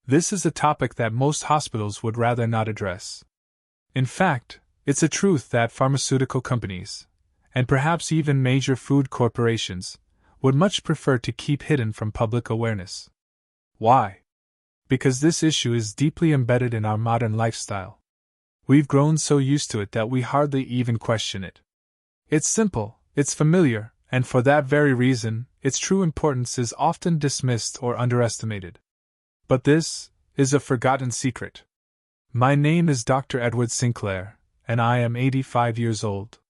This is a topic that most hospitals would rather not address. In fact, it's a truth that pharmaceutical companies, and perhaps even major food corporations, would much prefer to keep hidden from public awareness. Why? Because this issue is deeply embedded in our modern lifestyle. We've grown so used to it that we hardly even question it. It's simple, it's familiar, and for that very reason, its true importance is often dismissed or underestimated. But this is a forgotten secret. My name is Dr. Edward Sinclair, and I am 85 years old.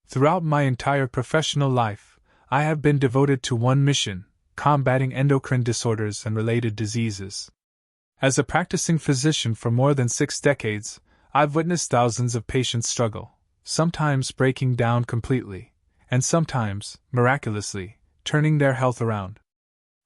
Throughout my entire professional life, I have been devoted to one mission: combating endocrine disorders and related diseases. As a practicing physician for more than 6 decades, I've witnessed thousands of patients struggle, sometimes breaking down completely, and sometimes, miraculously, turning their health around.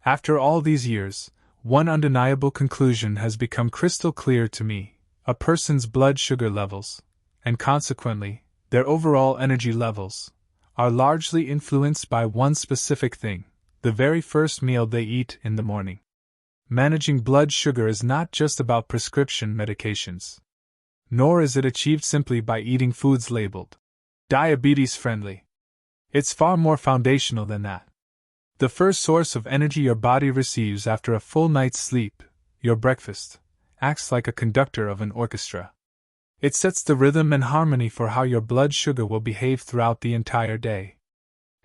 After all these years, one undeniable conclusion has become crystal clear to me: a person's blood sugar levels, and consequently, their overall energy levels, are largely influenced by one specific thing: the very first meal they eat in the morning. Managing blood sugar is not just about prescription medications. Nor is it achieved simply by eating foods labeled diabetes-friendly. It's far more foundational than that. The first source of energy your body receives after a full night's sleep, your breakfast, acts like a conductor of an orchestra. It sets the rhythm and harmony for how your blood sugar will behave throughout the entire day.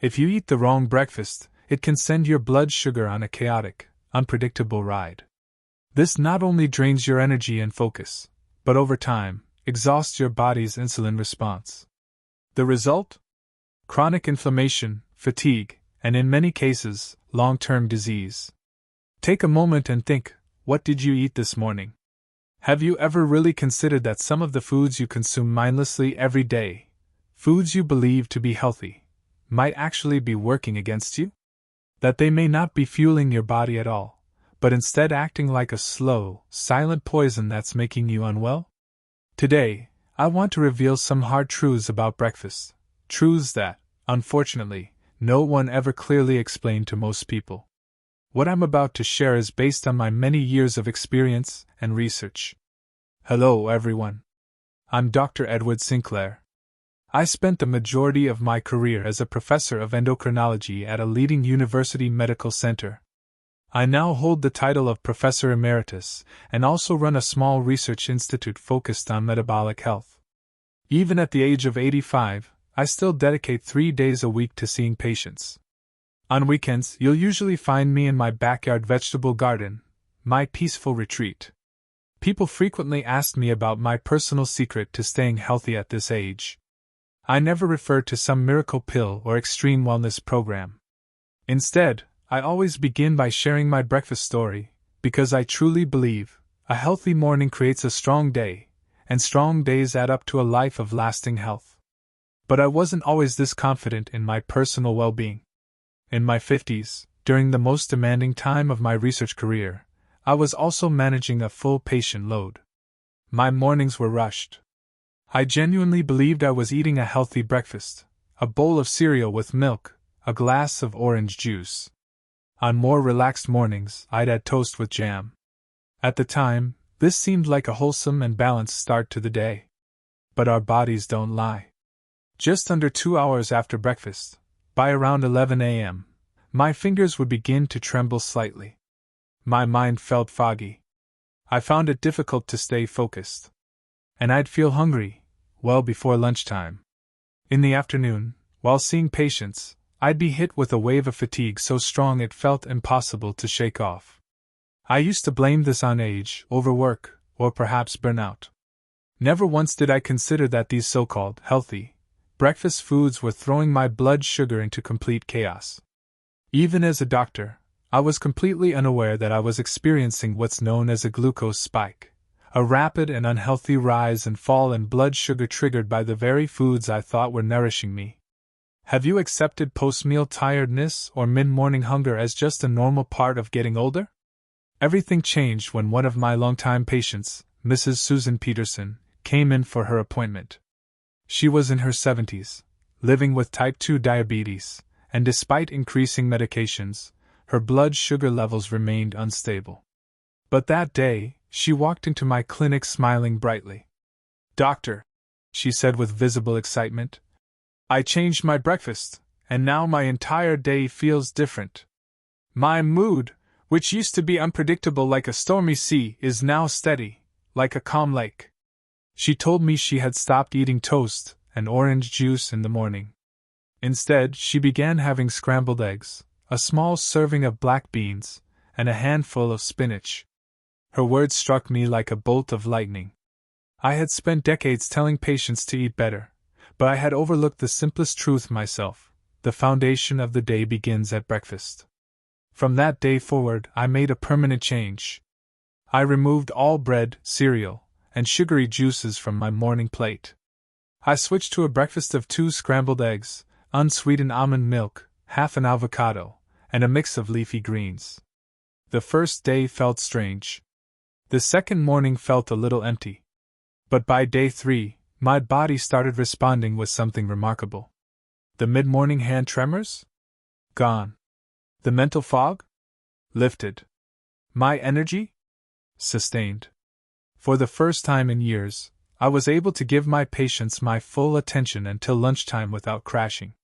If you eat the wrong breakfast, it can send your blood sugar on a chaotic, unpredictable ride. This not only drains your energy and focus, but over time, exhausts your body's insulin response. The result? Chronic inflammation, fatigue, and in many cases, long-term disease. Take a moment and think, what did you eat this morning? Have you ever really considered that some of the foods you consume mindlessly every day, foods you believe to be healthy, might actually be working against you? That they may not be fueling your body at all, but instead acting like a slow, silent poison that's making you unwell? Today, I want to reveal some hard truths about breakfast, truths that, unfortunately, no one ever clearly explained to most people. What I'm about to share is based on my many years of experience and research. Hello, everyone. I'm Dr. Edward Sinclair. I spent the majority of my career as a professor of endocrinology at a leading university medical center. I now hold the title of Professor Emeritus and also run a small research institute focused on metabolic health. Even at the age of 85, I still dedicate 3 days a week to seeing patients. On weekends, you'll usually find me in my backyard vegetable garden, my peaceful retreat. People frequently ask me about my personal secret to staying healthy at this age. I never refer to some miracle pill or extreme wellness program. Instead, I always begin by sharing my breakfast story, because I truly believe a healthy morning creates a strong day, and strong days add up to a life of lasting health. But I wasn't always this confident in my personal well-being. In my 50s, during the most demanding time of my research career, I was also managing a full patient load. My mornings were rushed. I genuinely believed I was eating a healthy breakfast, a bowl of cereal with milk, a glass of orange juice. On more relaxed mornings, I'd add toast with jam. At the time, this seemed like a wholesome and balanced start to the day. But our bodies don't lie. Just under 2 hours after breakfast, by around 11 a.m., my fingers would begin to tremble slightly. My mind felt foggy. I found it difficult to stay focused. And I'd feel hungry, well before lunchtime. In the afternoon, while seeing patients, I'd be hit with a wave of fatigue so strong it felt impossible to shake off. I used to blame this on age, overwork, or perhaps burnout. Never once did I consider that these so-called healthy breakfast foods were throwing my blood sugar into complete chaos. Even as a doctor, I was completely unaware that I was experiencing what's known as a glucose spike, a rapid and unhealthy rise and fall in blood sugar triggered by the very foods I thought were nourishing me. Have you accepted post-meal tiredness or mid-morning hunger as just a normal part of getting older? Everything changed when one of my longtime patients, Mrs. Susan Peterson, came in for her appointment. She was in her 70s, living with type 2 diabetes, and despite increasing medications, her blood sugar levels remained unstable. But that day, she walked into my clinic smiling brightly. "Doctor," she said with visible excitement, "I changed my breakfast, and now my entire day feels different. My mood, which used to be unpredictable like a stormy sea, is now steady, like a calm lake." She told me she had stopped eating toast and orange juice in the morning. Instead, she began having scrambled eggs, a small serving of black beans, and a handful of spinach. Her words struck me like a bolt of lightning. I had spent decades telling patients to eat better, but I had overlooked the simplest truth myself: the foundation of the day begins at breakfast. From that day forward, I made a permanent change. I removed all bread, cereal, and sugary juices from my morning plate. I switched to a breakfast of 2 scrambled eggs, unsweetened almond milk, half an avocado, and a mix of leafy greens. The first day felt strange. The second morning felt a little empty. But by day 3, my body started responding with something remarkable. The mid-morning hand tremors? Gone. The mental fog? Lifted. My energy? Sustained. For the first time in years, I was able to give my patients my full attention until lunchtime without crashing.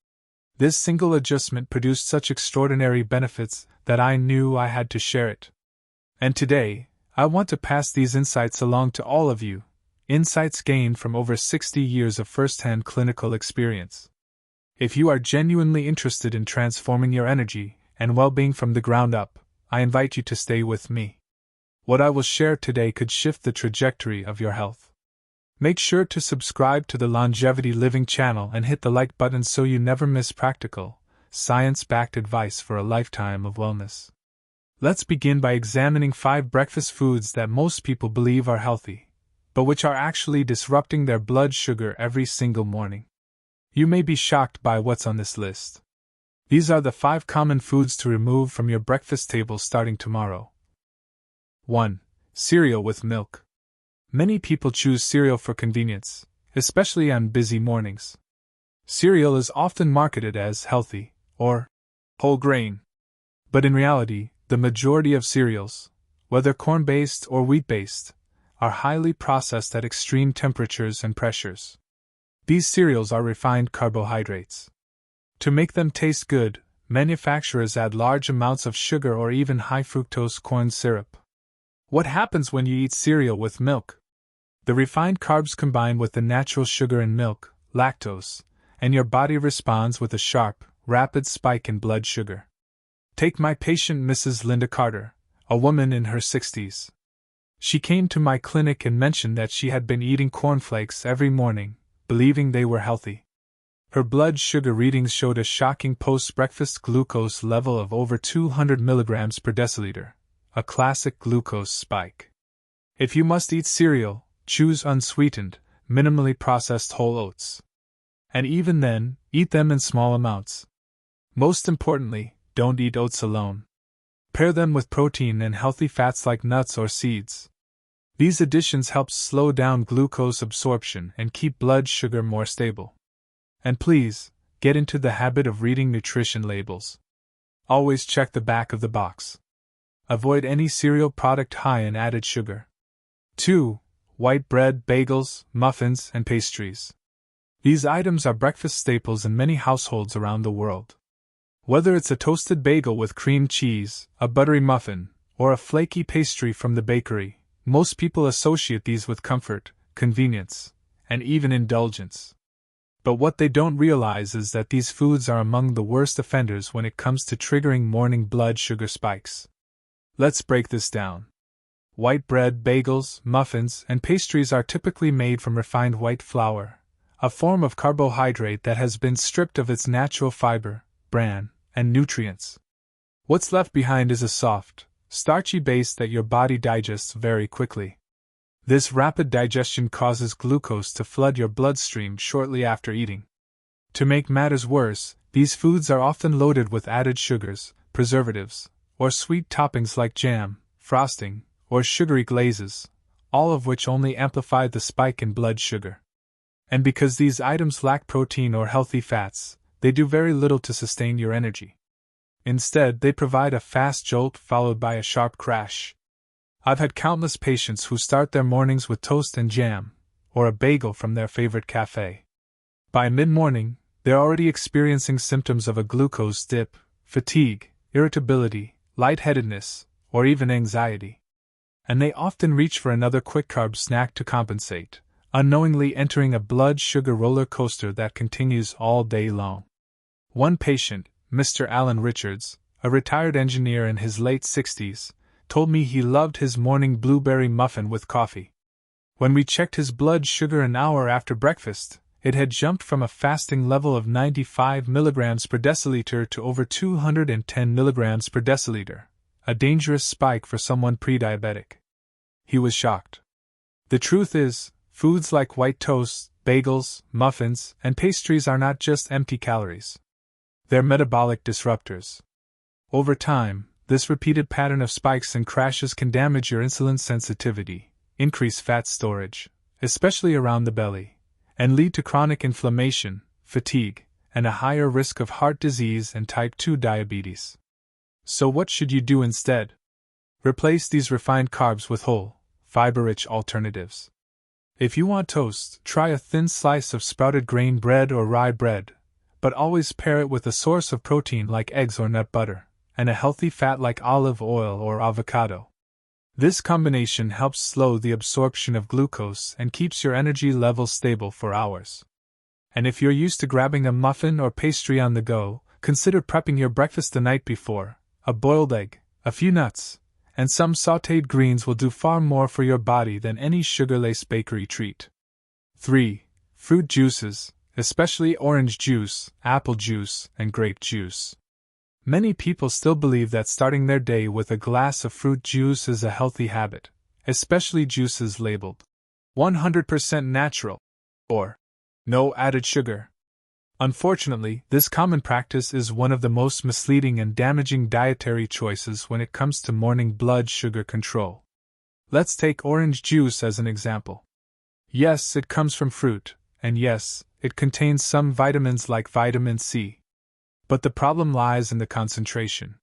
This single adjustment produced such extraordinary benefits that I knew I had to share it. And today, I want to pass these insights along to all of you, insights gained from over 60 years of first-hand clinical experience. If you are genuinely interested in transforming your energy and well-being from the ground up, I invite you to stay with me. What I will share today could shift the trajectory of your health. Make sure to subscribe to the Longevity Living channel and hit the like button so you never miss practical, science-backed advice for a lifetime of wellness. Let's begin by examining 5 breakfast foods that most people believe are healthy, but which are actually disrupting their blood sugar every single morning. You may be shocked by what's on this list. These are the 5 common foods to remove from your breakfast table starting tomorrow. 1. Cereal with milk. Many people choose cereal for convenience, especially on busy mornings. Cereal is often marketed as healthy or whole grain. But in reality, the majority of cereals, whether corn-based or wheat-based, are highly processed at extreme temperatures and pressures. These cereals are refined carbohydrates. To make them taste good, manufacturers add large amounts of sugar or even high-fructose corn syrup. What happens when you eat cereal with milk? The refined carbs combine with the natural sugar in milk, lactose, and your body responds with a sharp, rapid spike in blood sugar. Take my patient Mrs. Linda Carter, a woman in her 60s. She came to my clinic and mentioned that she had been eating cornflakes every morning, believing they were healthy. Her blood sugar readings showed a shocking post-breakfast glucose level of over 200 milligrams per deciliter, a classic glucose spike. If you must eat cereal, choose unsweetened, minimally processed whole oats. And even then, eat them in small amounts. Most importantly, don't eat oats alone. Pair them with protein and healthy fats like nuts or seeds. These additions help slow down glucose absorption and keep blood sugar more stable. And please, get into the habit of reading nutrition labels. Always check the back of the box. Avoid any cereal product high in added sugar. 2. White bread, bagels, muffins, and pastries. These items are breakfast staples in many households around the world. Whether it's a toasted bagel with cream cheese, a buttery muffin, or a flaky pastry from the bakery, most people associate these with comfort, convenience, and even indulgence. But what they don't realize is that these foods are among the worst offenders when it comes to triggering morning blood sugar spikes. Let's break this down. White bread, bagels, muffins, and pastries are typically made from refined white flour, a form of carbohydrate that has been stripped of its natural fiber, bran, and nutrients. What's left behind is a soft, starchy base that your body digests very quickly. This rapid digestion causes glucose to flood your bloodstream shortly after eating. To make matters worse, these foods are often loaded with added sugars, preservatives, or sweet toppings like jam, frosting, or sugary glazes, all of which only amplify the spike in blood sugar. And because these items lack protein or healthy fats, they do very little to sustain your energy. Instead, they provide a fast jolt followed by a sharp crash. I've had countless patients who start their mornings with toast and jam, or a bagel from their favorite cafe. By mid-morning, they're already experiencing symptoms of a glucose dip, fatigue, irritability, lightheadedness, or even anxiety. And they often reach for another quick carb snack to compensate, unknowingly entering a blood sugar roller coaster that continues all day long. One patient, Mr. Alan Richards, a retired engineer in his late 60s, told me he loved his morning blueberry muffin with coffee. When we checked his blood sugar an hour after breakfast, it had jumped from a fasting level of 95 mg per deciliter to over 210 mg per deciliter, a dangerous spike for someone pre-diabetic. He was shocked. The truth is, foods like white toast, bagels, muffins, and pastries are not just empty calories. They're metabolic disruptors. Over time, this repeated pattern of spikes and crashes can damage your insulin sensitivity, increase fat storage, especially around the belly, and lead to chronic inflammation, fatigue, and a higher risk of heart disease and type 2 diabetes. So what should you do instead? Replace these refined carbs with whole, fiber-rich alternatives. If you want toast, try a thin slice of sprouted grain bread or rye bread, but always pair it with a source of protein like eggs or nut butter, and a healthy fat like olive oil or avocado. This combination helps slow the absorption of glucose and keeps your energy levels stable for hours. And if you're used to grabbing a muffin or pastry on the go, consider prepping your breakfast the night before. A boiled egg, a few nuts, and some sautéed greens will do far more for your body than any sugar-laced bakery treat. 3. Fruit juices, especially orange juice, apple juice, and grape juice. Many people still believe that starting their day with a glass of fruit juice is a healthy habit, especially juices labeled 100% natural or no added sugar. Unfortunately, this common practice is one of the most misleading and damaging dietary choices when it comes to morning blood sugar control. Let's take orange juice as an example. Yes, it comes from fruit, and yes, it contains some vitamins like vitamin C. But the problem lies in the concentration.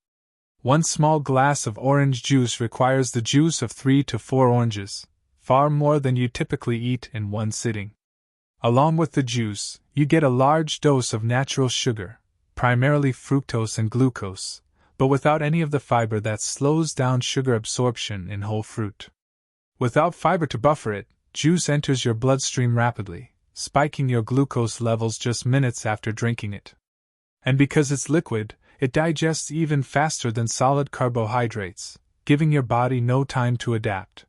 One small glass of orange juice requires the juice of 3 to 4 oranges, far more than you typically eat in one sitting. Along with the juice, you get a large dose of natural sugar, primarily fructose and glucose, but without any of the fiber that slows down sugar absorption in whole fruit. Without fiber to buffer it, juice enters your bloodstream rapidly, spiking your glucose levels just minutes after drinking it. And because it's liquid, it digests even faster than solid carbohydrates, giving your body no time to adapt.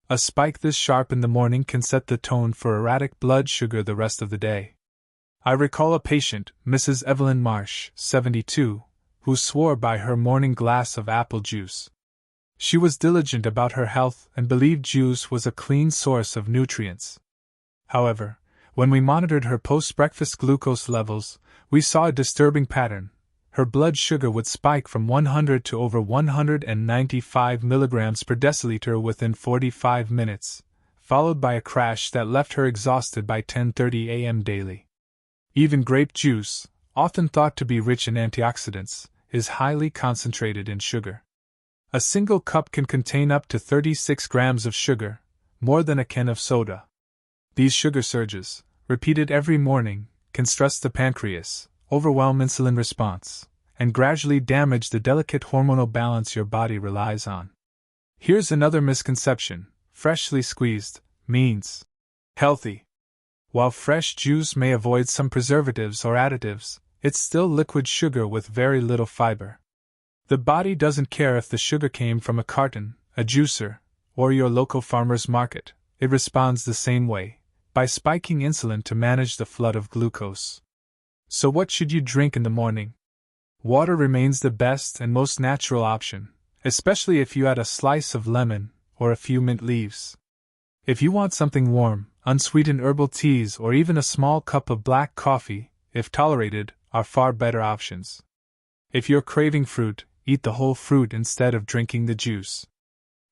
A spike this sharp in the morning can set the tone for erratic blood sugar the rest of the day. I recall a patient, Mrs. Evelyn Marsh, 72, who swore by her morning glass of apple juice. She was diligent about her health and believed juice was a clean source of nutrients. However, when we monitored her post-breakfast glucose levels, we saw a disturbing pattern. Her blood sugar would spike from 100 to over 195 mg per deciliter within 45 minutes, followed by a crash that left her exhausted by 10:30 a.m. daily. Even grape juice, often thought to be rich in antioxidants, is highly concentrated in sugar. A single cup can contain up to 36 grams of sugar, more than a can of soda. These sugar surges, repeated every morning, can stress the pancreas, overwhelm insulin response, and gradually damage the delicate hormonal balance your body relies on. Here's another misconception: freshly squeezed means healthy. While fresh juice may avoid some preservatives or additives, it's still liquid sugar with very little fiber. The body doesn't care if the sugar came from a carton, a juicer, or your local farmer's market. It responds the same way, by spiking insulin to manage the flood of glucose. So what should you drink in the morning? Water remains the best and most natural option, especially if you add a slice of lemon or a few mint leaves. If you want something warm, unsweetened herbal teas or even a small cup of black coffee, if tolerated, are far better options. If you're craving fruit, eat the whole fruit instead of drinking the juice.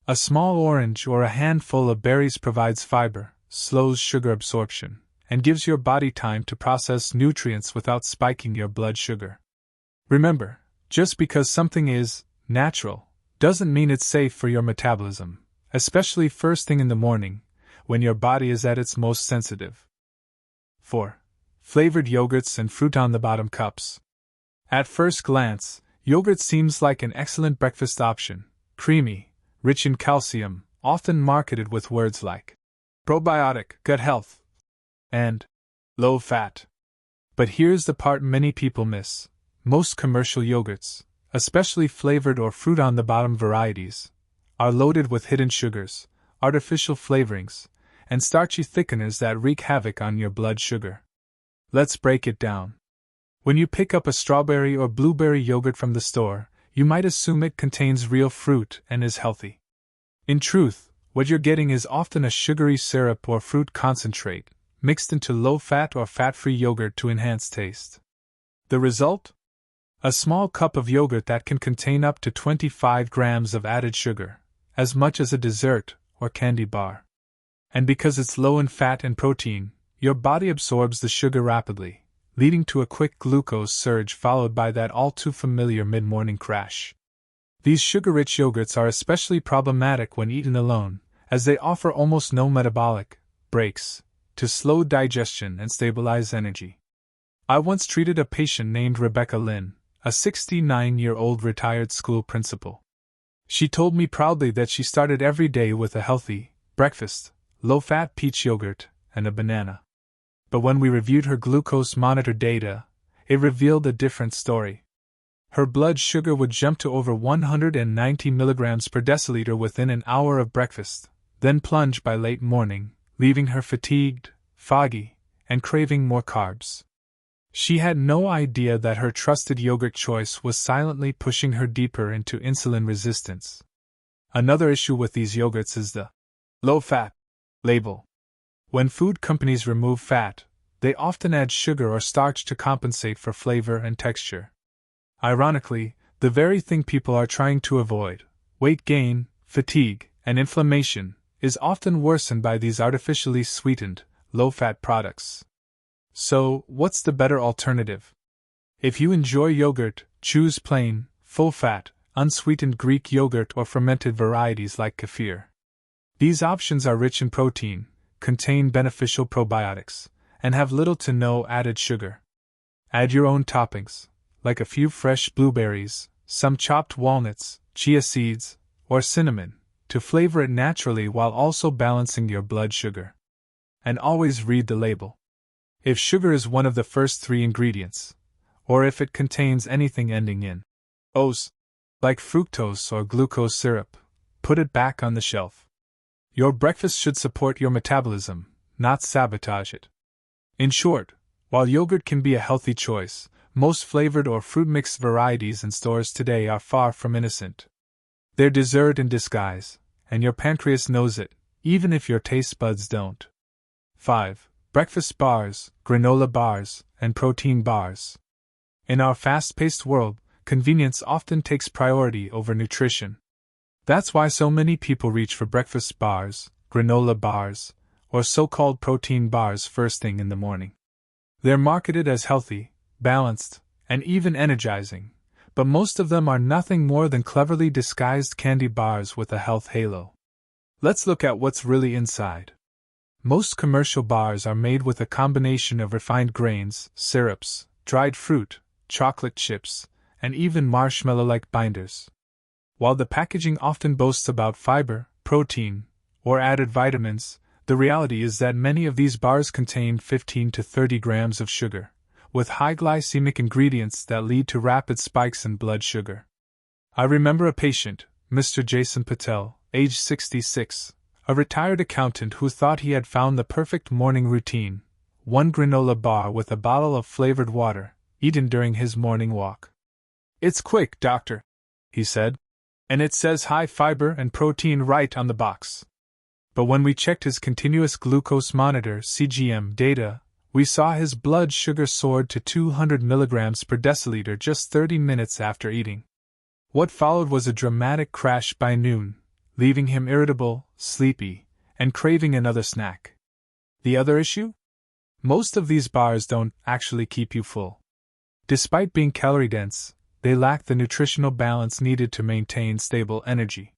A small orange or a handful of berries provides fiber, slows sugar absorption, and gives your body time to process nutrients without spiking your blood sugar. Remember, just because something is natural doesn't mean it's safe for your metabolism, especially first thing in the morning, when your body is at its most sensitive. 4. Flavored yogurts and fruit on the bottom cups. At first glance, yogurt seems like an excellent breakfast option, creamy, rich in calcium, often marketed with words like probiotic, gut health, and low fat. But here's the part many people miss. Most commercial yogurts, especially flavored or fruit on the bottom varieties, are loaded with hidden sugars, artificial flavorings, and starchy thickeners that wreak havoc on your blood sugar. Let's break it down. When you pick up a strawberry or blueberry yogurt from the store, you might assume it contains real fruit and is healthy. In truth, what you're getting is often a sugary syrup or fruit concentrate, mixed into low-fat or fat-free yogurt to enhance taste. The result? A small cup of yogurt that can contain up to 25 grams of added sugar, as much as a dessert or candy bar. And because it's low in fat and protein, your body absorbs the sugar rapidly, leading to a quick glucose surge followed by that all-too-familiar mid-morning crash. These sugar-rich yogurts are especially problematic when eaten alone, as they offer almost no metabolic breaks to slow digestion and stabilize energy. I once treated a patient named Rebecca Lynn, a 69-year-old retired school principal. She told me proudly that she started every day with a healthy breakfast, low-fat peach yogurt, and a banana. But when we reviewed her glucose monitor data, it revealed a different story. Her blood sugar would jump to over 190 milligrams per deciliter within an hour of breakfast, then plunge by late morning, leaving her fatigued, foggy, and craving more carbs. She had no idea that her trusted yogurt choice was silently pushing her deeper into insulin resistance. Another issue with these yogurts is the low-fat label. When food companies remove fat, they often add sugar or starch to compensate for flavor and texture. Ironically, the very thing people are trying to avoid, weight gain, fatigue, and inflammation, is often worsened by these artificially sweetened, low-fat products. So, what's the better alternative? If you enjoy yogurt, choose plain, full-fat, unsweetened Greek yogurt or fermented varieties like kefir. These options are rich in protein, contain beneficial probiotics, and have little to no added sugar. Add your own toppings, like a few fresh blueberries, some chopped walnuts, chia seeds, or cinnamon, to flavor it naturally while also balancing your blood sugar. And always read the label. If sugar is one of the first 3 ingredients, or if it contains anything ending in "ose," like fructose or glucose syrup, put it back on the shelf. Your breakfast should support your metabolism, not sabotage it. In short, while yogurt can be a healthy choice, most flavored or fruit mixed varieties in stores today are far from innocent. They're dessert in disguise, and your pancreas knows it, even if your taste buds don't. 5. Breakfast bars, granola bars, and protein bars. In our fast-paced world, convenience often takes priority over nutrition. That's why so many people reach for breakfast bars, granola bars, or so-called protein bars first thing in the morning. They're marketed as healthy, balanced, and even energizing, but most of them are nothing more than cleverly disguised candy bars with a health halo. Let's look at what's really inside. Most commercial bars are made with a combination of refined grains, syrups, dried fruit, chocolate chips, and even marshmallow-like binders. While the packaging often boasts about fiber, protein, or added vitamins, the reality is that many of these bars contain 15 to 30 grams of sugar, with high glycemic ingredients that lead to rapid spikes in blood sugar. I remember a patient, Mr. Jason Patel, age 66, a retired accountant who thought he had found the perfect morning routine: 1 granola bar with a bottle of flavored water, eaten during his morning walk. "It's quick, doctor," he said, "and it says high fiber and protein right on the box." But when we checked his continuous glucose monitor (CGM) data, we saw his blood sugar soared to 200 milligrams per deciliter just 30 minutes after eating. What followed was a dramatic crash by noon, leaving him irritable, sleepy, and craving another snack. The other issue? Most of these bars don't actually keep you full. Despite being calorie-dense, they lack the nutritional balance needed to maintain stable energy.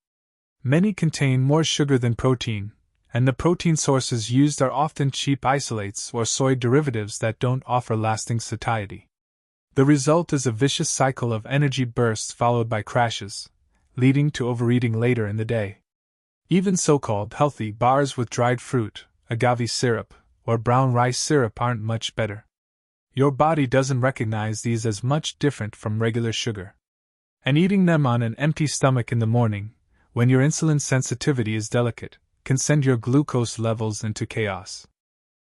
Many contain more sugar than protein, and the protein sources used are often cheap isolates or soy derivatives that don't offer lasting satiety. The result is a vicious cycle of energy bursts followed by crashes, leading to overeating later in the day. Even so-called healthy bars with dried fruit, agave syrup, or brown rice syrup aren't much better. Your body doesn't recognize these as much different from regular sugar. And eating them on an empty stomach in the morning, when your insulin sensitivity is delicate, can send your glucose levels into chaos.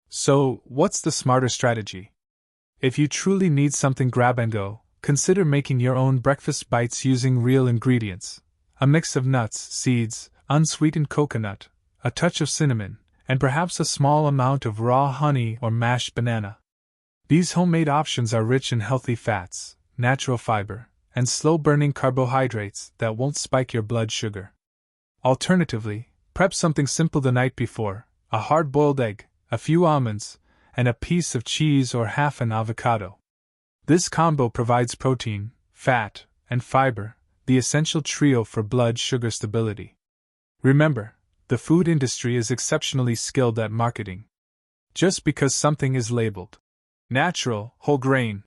So, what's the smarter strategy? If you truly need something grab and go, consider making your own breakfast bites using real ingredients. A mix of nuts, seeds, unsweetened coconut, a touch of cinnamon, and perhaps a small amount of raw honey or mashed banana. These homemade options are rich in healthy fats, natural fiber, and slow-burning carbohydrates that won't spike your blood sugar. Alternatively, prep something simple the night before: a hard-boiled egg, a few almonds, and a piece of cheese or half an avocado. This combo provides protein, fat, and fiber, the essential trio for blood sugar stability. Remember, the food industry is exceptionally skilled at marketing. Just because something is labeled natural, whole grain,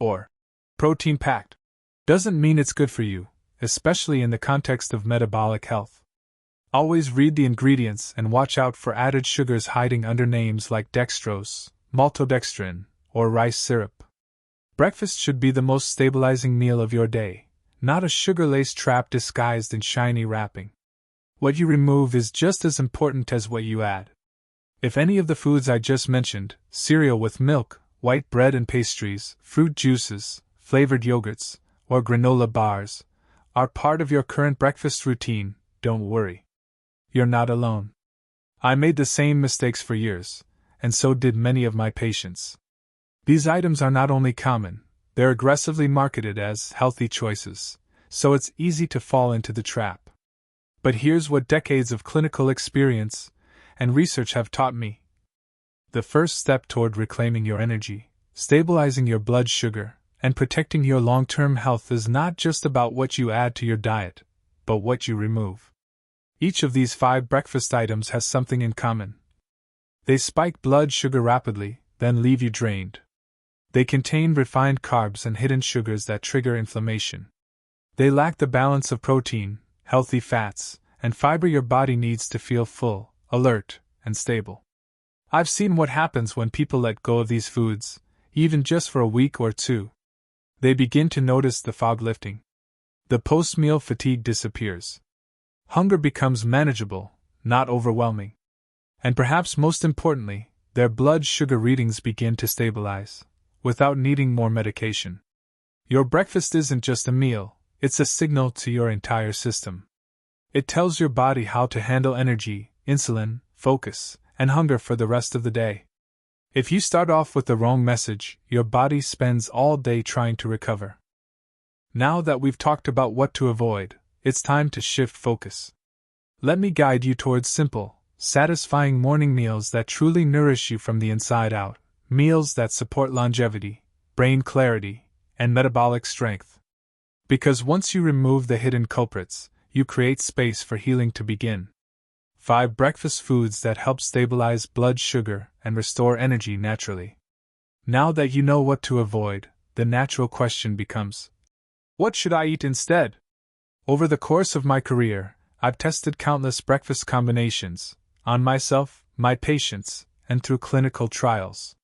or protein-packed, doesn't mean it's good for you, especially in the context of metabolic health. Always read the ingredients and watch out for added sugars hiding under names like dextrose, maltodextrin, or rice syrup. Breakfast should be the most stabilizing meal of your day, not a sugar-laced trap disguised in shiny wrapping. What you remove is just as important as what you add. If any of the foods I just mentioned, cereal with milk, white bread and pastries, fruit juices, flavored yogurts, or granola bars, are part of your current breakfast routine, don't worry. You're not alone. I made the same mistakes for years, and so did many of my patients. These items are not only common, they're aggressively marketed as healthy choices, so it's easy to fall into the trap. But here's what decades of clinical experience and research have taught me. The first step toward reclaiming your energy, stabilizing your blood sugar, and protecting your long-term health is not just about what you add to your diet, but what you remove. Each of these 5 breakfast items has something in common. They spike blood sugar rapidly, then leave you drained. They contain refined carbs and hidden sugars that trigger inflammation. They lack the balance of protein, healthy fats, and fiber your body needs to feel full, alert, and stable. I've seen what happens when people let go of these foods, even just for a week or two. They begin to notice the fog lifting. The post-meal fatigue disappears. Hunger becomes manageable, not overwhelming. And perhaps most importantly, their blood sugar readings begin to stabilize, without needing more medication. Your breakfast isn't just a meal, it's a signal to your entire system. It tells your body how to handle energy, insulin, focus, and hunger for the rest of the day. If you start off with the wrong message, your body spends all day trying to recover. Now that we've talked about what to avoid, it's time to shift focus. Let me guide you towards simple, satisfying morning meals that truly nourish you from the inside out, meals that support longevity, brain clarity, and metabolic strength. Because once you remove the hidden culprits, you create space for healing to begin. 5 breakfast foods that help stabilize blood sugar and restore energy naturally. Now that you know what to avoid, the natural question becomes, what should I eat instead? Over the course of my career, I've tested countless breakfast combinations, on myself, my patients, and through clinical trials.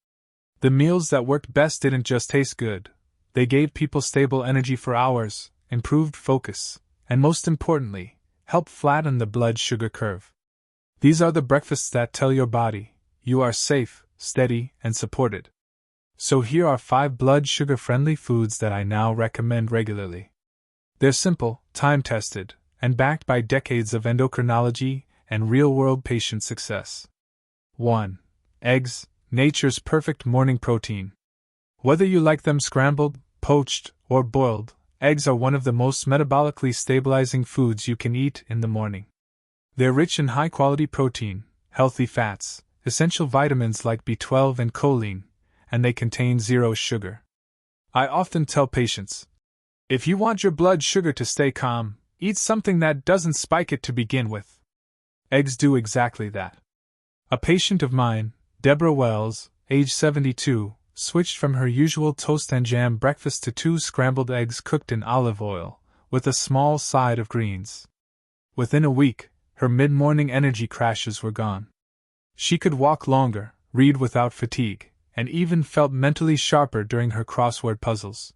The meals that worked best didn't just taste good, they gave people stable energy for hours, improved focus, and most importantly, helped flatten the blood sugar curve. These are the breakfasts that tell your body, you are safe, steady, and supported. So here are 5 blood sugar-friendly foods that I now recommend regularly. They're simple, time-tested, and backed by decades of endocrinology and real-world patient success. 1. Eggs, nature's perfect morning protein. Whether you like them scrambled, poached, or boiled, eggs are one of the most metabolically stabilizing foods you can eat in the morning. They're rich in high-quality protein, healthy fats, essential vitamins like B12 and choline, and they contain 0 sugar. I often tell patients, if you want your blood sugar to stay calm, Eat something that doesn't spike it to begin with. Eggs do exactly that. A patient of mine, Deborah Wells, age 72, switched from her usual toast and jam breakfast to 2 scrambled eggs cooked in olive oil, with a small side of greens. Within a week, her mid-morning energy crashes were gone. She could walk longer, read without fatigue, and even felt mentally sharper during her crossword puzzles.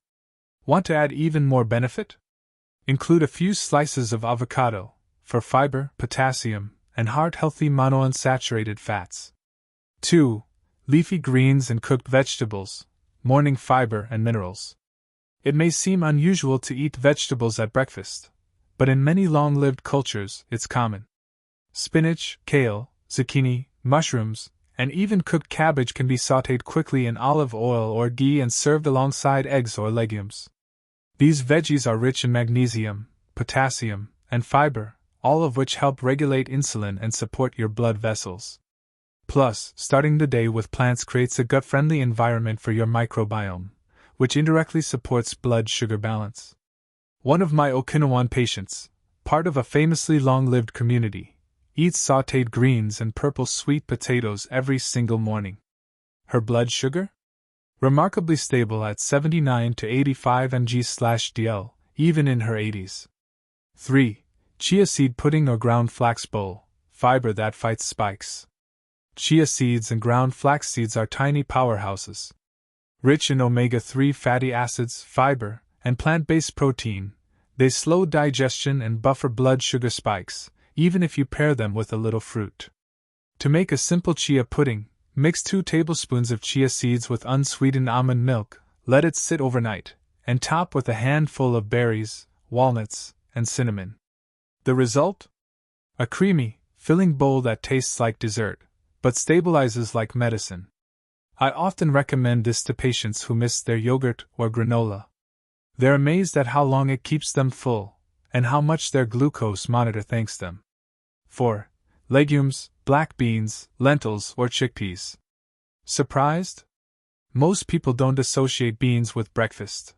Want to add even more benefit? Include a few slices of avocado, for fiber, potassium, and heart-healthy monounsaturated fats. 2. Leafy greens and cooked vegetables, morning fiber and minerals. It may seem unusual to eat vegetables at breakfast, but in many long-lived cultures it's common. Spinach, kale, zucchini, mushrooms, and even cooked cabbage can be sautéed quickly in olive oil or ghee and served alongside eggs or legumes. These veggies are rich in magnesium, potassium, and fiber, all of which help regulate insulin and support your blood vessels. Plus, starting the day with plants creates a gut-friendly environment for your microbiome, which indirectly supports blood sugar balance. One of my Okinawan patients, part of a famously long-lived community, eats sautéed greens and purple sweet potatoes every single morning. Her blood sugar? Remarkably stable at 79 to 85 mg/dl, even in her 80s. 3. Chia seed pudding or ground flax bowl, fiber that fights spikes. Chia seeds and ground flax seeds are tiny powerhouses. Rich in omega-3 fatty acids, fiber, and plant-based protein, they slow digestion and buffer blood sugar spikes, even if you pair them with a little fruit. To make a simple chia pudding, mix 2 tablespoons of chia seeds with unsweetened almond milk, let it sit overnight, and top with a handful of berries, walnuts, and cinnamon. The result? A creamy, filling bowl that tastes like dessert, but stabilizes like medicine. I often recommend this to patients who miss their yogurt or granola. They're amazed at how long it keeps them full, and how much their glucose monitor thanks them. 4. Legumes, black beans, lentils, or chickpeas. Surprised? Most people don't associate beans with breakfast.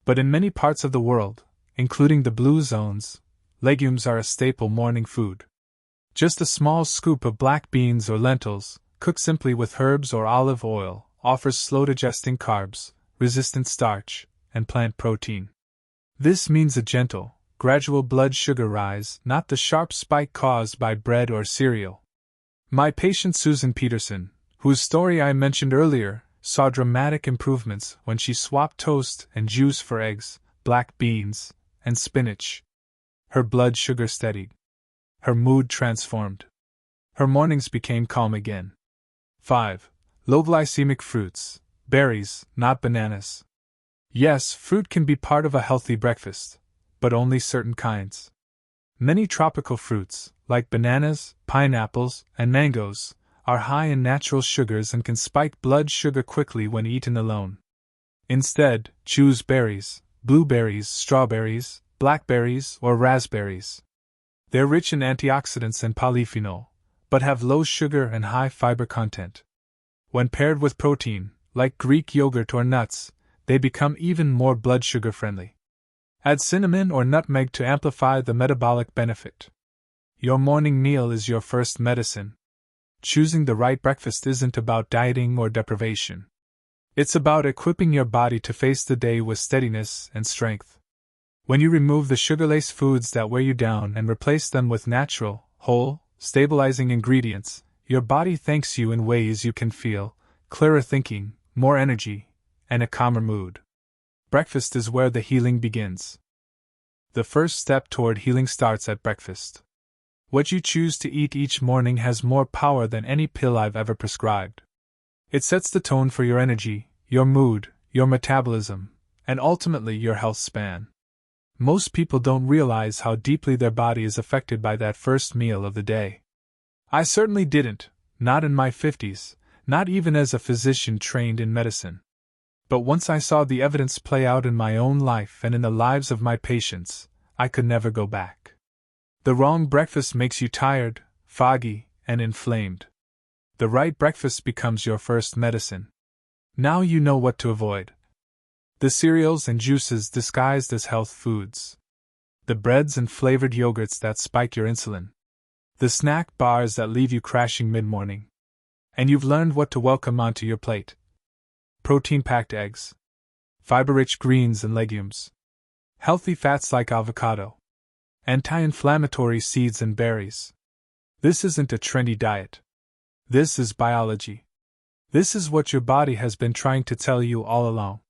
But in many parts of the world, including the blue zones, legumes are a staple morning food. Just a small scoop of black beans or lentils, cooked simply with herbs or olive oil, offers slow-digesting carbs, resistant starch, and plant protein. This means a gentle, gradual blood sugar rise, not the sharp spike caused by bread or cereal. My patient Susan Peterson, whose story I mentioned earlier, saw dramatic improvements when she swapped toast and juice for eggs, black beans, and spinach. Her blood sugar steadied. Her mood transformed. Her mornings became calm again. 5. Low glycemic fruits, berries, not bananas. Yes, fruit can be part of a healthy breakfast, but only certain kinds. Many tropical fruits, like bananas, pineapples, and mangoes, are high in natural sugars and can spike blood sugar quickly when eaten alone. Instead, choose berries, blueberries, strawberries, blackberries, or raspberries. They're rich in antioxidants and polyphenol, but have low sugar and high fiber content. When paired with protein, like Greek yogurt or nuts, they become even more blood sugar friendly. Add cinnamon or nutmeg to amplify the metabolic benefit. Your morning meal is your first medicine. Choosing the right breakfast isn't about dieting or deprivation. It's about equipping your body to face the day with steadiness and strength. When you remove the sugar-laced foods that wear you down and replace them with natural, whole, stabilizing ingredients, your body thanks you in ways you can feel: clearer thinking, more energy, and a calmer mood. Breakfast is where the healing begins. The first step toward healing starts at breakfast. What you choose to eat each morning has more power than any pill I've ever prescribed. It sets the tone for your energy, your mood, your metabolism, and ultimately your health span. Most people don't realize how deeply their body is affected by that first meal of the day. I certainly didn't, not in my 50s, not even as a physician trained in medicine. But once I saw the evidence play out in my own life and in the lives of my patients, I could never go back. The wrong breakfast makes you tired, foggy, and inflamed. The right breakfast becomes your first medicine. Now you know what to avoid. The cereals and juices disguised as health foods. The breads and flavored yogurts that spike your insulin. The snack bars that leave you crashing mid-morning. And you've learned what to welcome onto your plate. Protein-packed eggs. Fiber-rich greens and legumes. Healthy fats like avocado. Anti-inflammatory seeds and berries. This isn't a trendy diet. This is biology. This is what your body has been trying to tell you all along.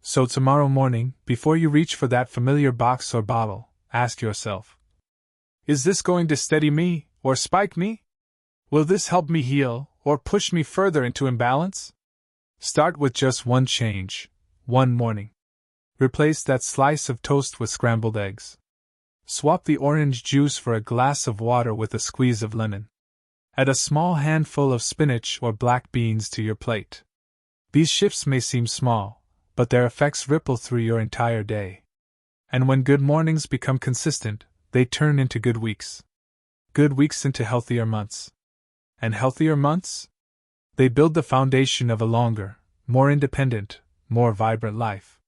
So tomorrow morning, before you reach for that familiar box or bottle, ask yourself, is this going to steady me, or spike me? Will this help me heal, or push me further into imbalance? Start with just one change, one morning. Replace that slice of toast with scrambled eggs. Swap the orange juice for a glass of water with a squeeze of lemon. Add a small handful of spinach or black beans to your plate. These shifts may seem small, but their effects ripple through your entire day. And when good mornings become consistent, they turn into good weeks. Good weeks into healthier months. And healthier months? They build the foundation of a longer, more independent, more vibrant life.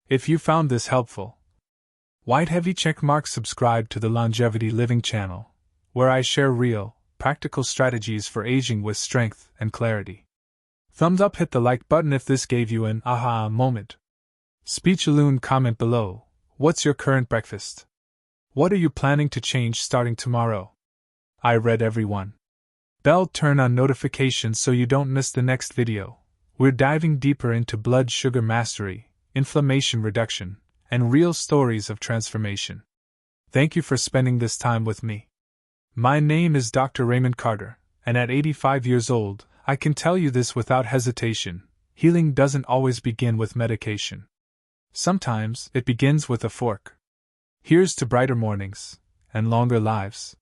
If you found this helpful, white heavy checkmark subscribe to the Longevity Living channel, where I share real, practical strategies for aging with strength and clarity. Thumbs up, hit the like button if this gave you an aha moment. Speech-a-loon, comment below, what's your current breakfast? What are you planning to change starting tomorrow? I read everyone. Bell, turn on notifications so you don't miss the next video. We're diving deeper into blood sugar mastery, inflammation reduction, and real stories of transformation. Thank you for spending this time with me. My name is Dr. Raymond Carter, and at 85 years old, I can tell you this without hesitation: healing doesn't always begin with medication. Sometimes it begins with a fork. Here's to brighter mornings and longer lives.